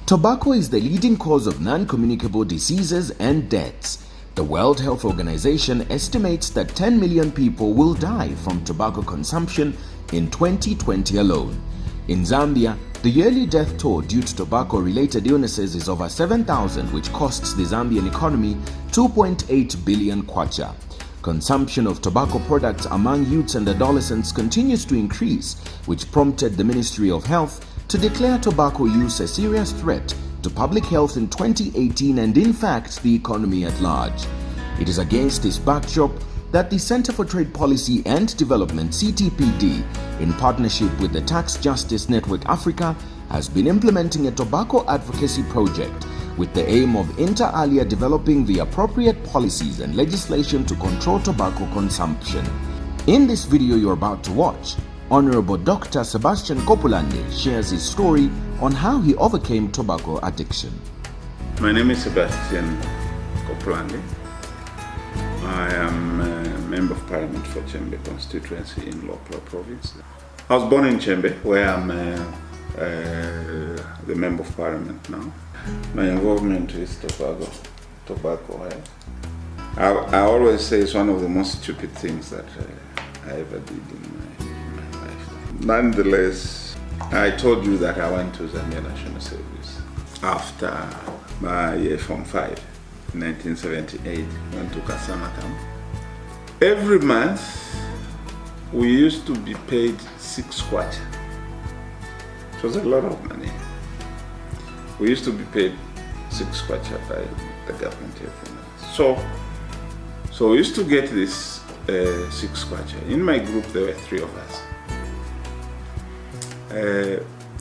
Tobacco is the leading cause of non-communicable diseases and deaths. The World Health Organization estimates that 10 million people will die from tobacco consumption in 2020 alone. In Zambia, the yearly death toll due to tobacco-related illnesses is over 7,000, which costs the Zambian economy 2.8 billion kwacha. Consumption of tobacco products among youths and adolescents continues to increase, which prompted the Ministry of Health to declare tobacco use a serious threat to public health in 2018 and in fact the economy at large. It is against this backdrop that the Center for Trade Policy and Development (CTPD), in partnership with the Tax Justice Network Africa, has been implementing a tobacco advocacy project with the aim of inter alia developing the appropriate policies and legislation to control tobacco consumption. In this video you're about to watch, Honorable Dr. Sebastian Kopulande shares his story on how he overcame tobacco addiction. My name is Sebastian Kopulande. I am a Member of Parliament for Chembe constituency in Lopla province. I was born in Chembe, where I'm the Member of Parliament now. My involvement is tobacco health. I always say it's one of the most stupid things that I ever did in my life. Nonetheless, I told you that I went to Zambia National Service after my year Form 5 in 1978. Went to Kasama town. Every month we used to be paid 6 kwacha. It was a lot of money. We used to be paid 6 kwacha by the government every month. So we used to get this 6 kwacha. In my group there were 3 of us.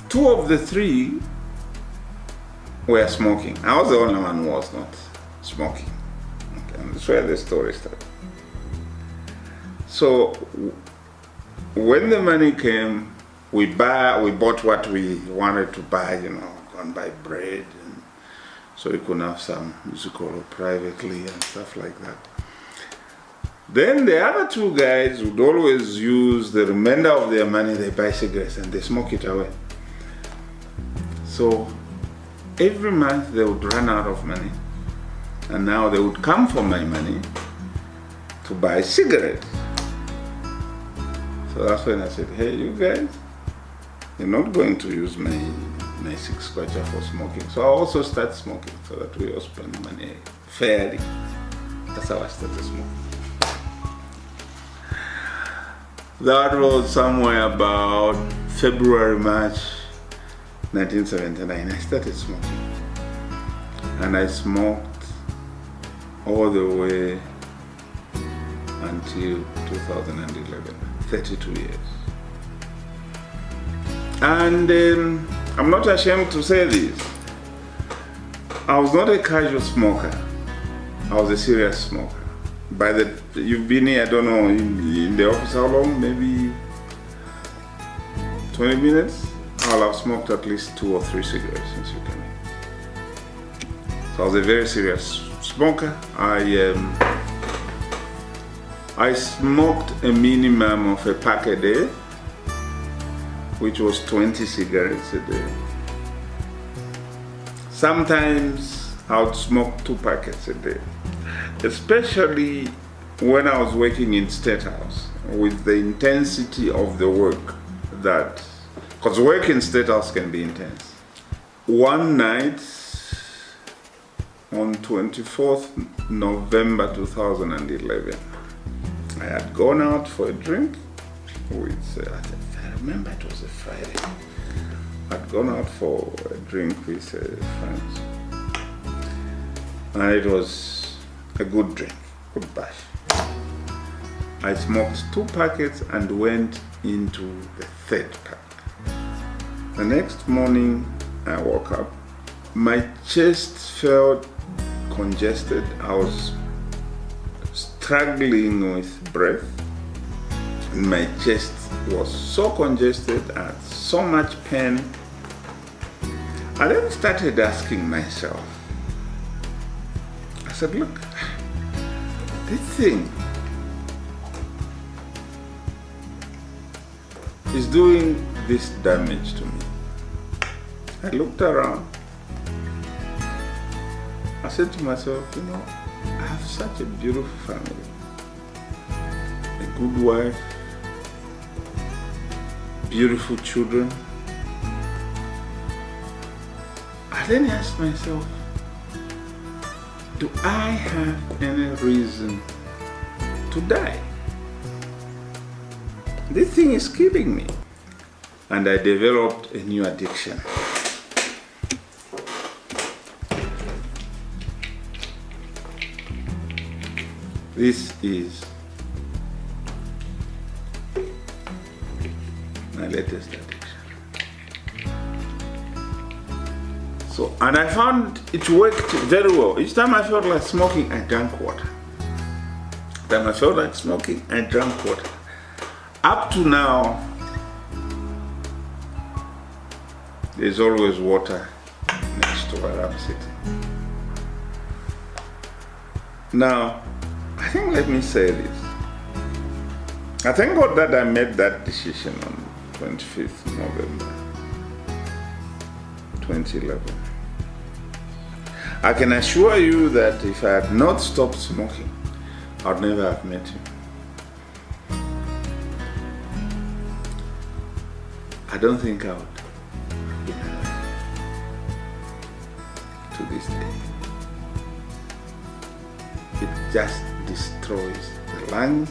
2 of the 3 were smoking. I was the only one who was not smoking. Okay, and that's where the story started. So when the money came, we bought what we wanted to buy, go and buy bread, and so we could have some musical privately and stuff like that. Then the other 2 guys would always use the remainder of their money, they buy cigarettes and they smoke it away. So every month they would run out of money, and now they would come for my money to buy cigarettes. So that's when I said, hey, you guys, you're not going to use my 6 kwacha for smoking. So I also started smoking so that we all spend money fairly. That's how I started smoking. That was somewhere about February, March 1979. I started smoking. And I smoked all the way until 2011, 32 years. And I'm not ashamed to say this. I was not a casual smoker. I was a serious smoker. You've been here, I don't know, in the office how long? Maybe 20 minutes? I'll have smoked at least 2 or 3 cigarettes since you came in. So I was a very serious smoker. I smoked a minimum of a pack a day, which was 20 cigarettes a day. Sometimes I would smoke 2 packets a day, especially when I was working in State House with the intensity of the work because work in State House can be intense. One night on 24th November 2011, I had gone out for a drink with, I remember it was a Friday. I'd gone out for a drink with friends. And it was a good drink, good bash. I smoked 2 packets and went into the 3rd pack. The next morning I woke up, my chest felt congested. I was struggling with breath. And my chest was so congested, I had so much pain. I then started asking myself, I said, look, this thing is doing this damage to me. I looked around, I said to myself, I have such a beautiful family, a good wife, beautiful children. I then asked myself, do I have any reason to die? This thing is killing me. And I developed a new addiction. This is my latest addiction. So, and I found it worked very well. Each time I felt like smoking, I drank water. Each time I felt like smoking, I drank water. Up to now, there's always water next to where I'm sitting. Now, I think let me say this. I thank God that I made that decision on 25th November 2011. I can assure you that if I had not stopped smoking, I would never have met him. I don't think I would be alive to this day. It just destroys the lungs.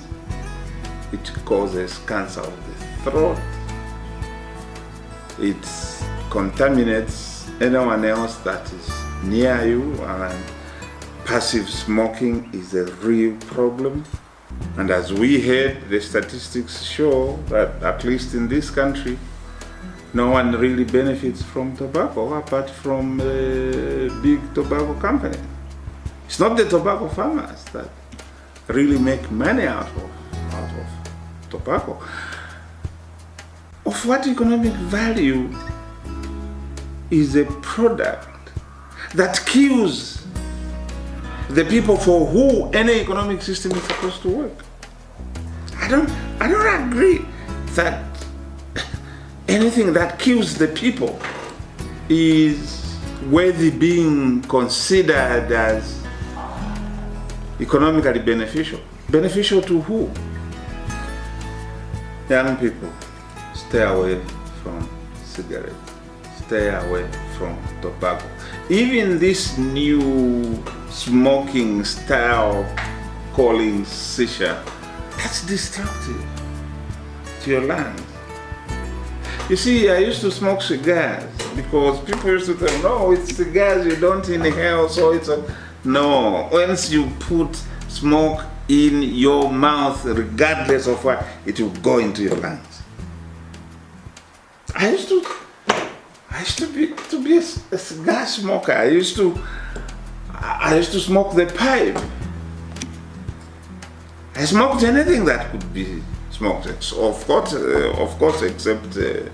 It causes cancer of the throat. It contaminates anyone else that is near you, and passive smoking is a real problem. And as we heard, the statistics show that at least in this country, no one really benefits from tobacco apart from big tobacco companies. It's not the tobacco farmers that really make money out of tobacco. Of what economic value is a product that kills the people for who any economic system is supposed to work? I don't agree that anything that kills the people is worthy being considered as economically beneficial. Beneficial to who? Young people, stay away from cigarettes. Stay away from tobacco. Even this new smoking style calling shisha, that's destructive to your lungs. You see, I used to smoke cigars because people used to tell me, no, it's cigars, you don't inhale, so it's a... No, once you put smoke in your mouth, regardless of what, it will go into your lungs. I used to be a cigar smoker. I used to smoke the pipe. I smoked anything that could be smoked. So of course, except the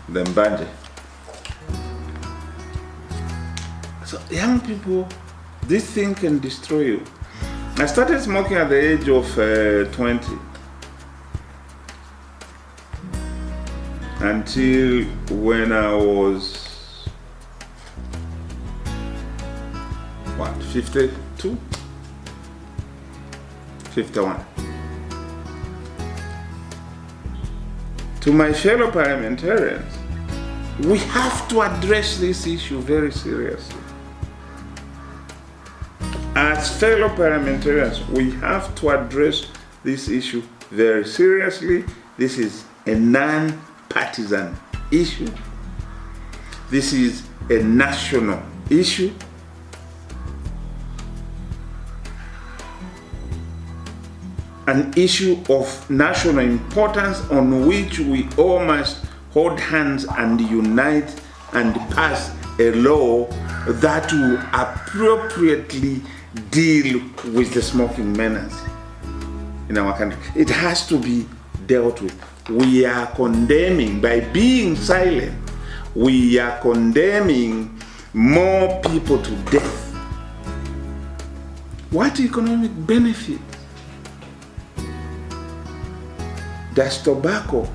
mbanje. So young people, this thing can destroy you. I started smoking at the age of 20 until when I was 52, 51. To my fellow parliamentarians, we have to address this issue very seriously. As fellow parliamentarians, we have to address this issue very seriously. This is a non-partisan issue. This is a national issue. An issue of national importance on which we all must hold hands and unite and pass a law that will appropriately deal with the smoking menace in our country. It has to be dealt with. We are condemning, by being silent, we are condemning more people to death. What economic benefit does tobacco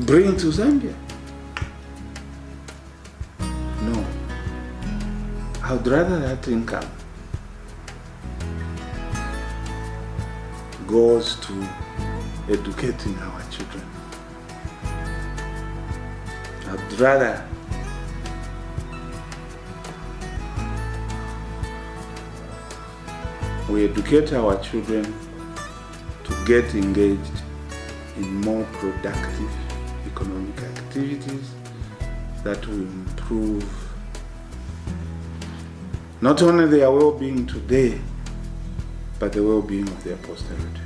bring to Zambia? No. I would rather that income goes to educating our children. I'd rather we educate our children to get engaged in more productive economic activities that will improve not only their well-being today, but the well-being of their posterity.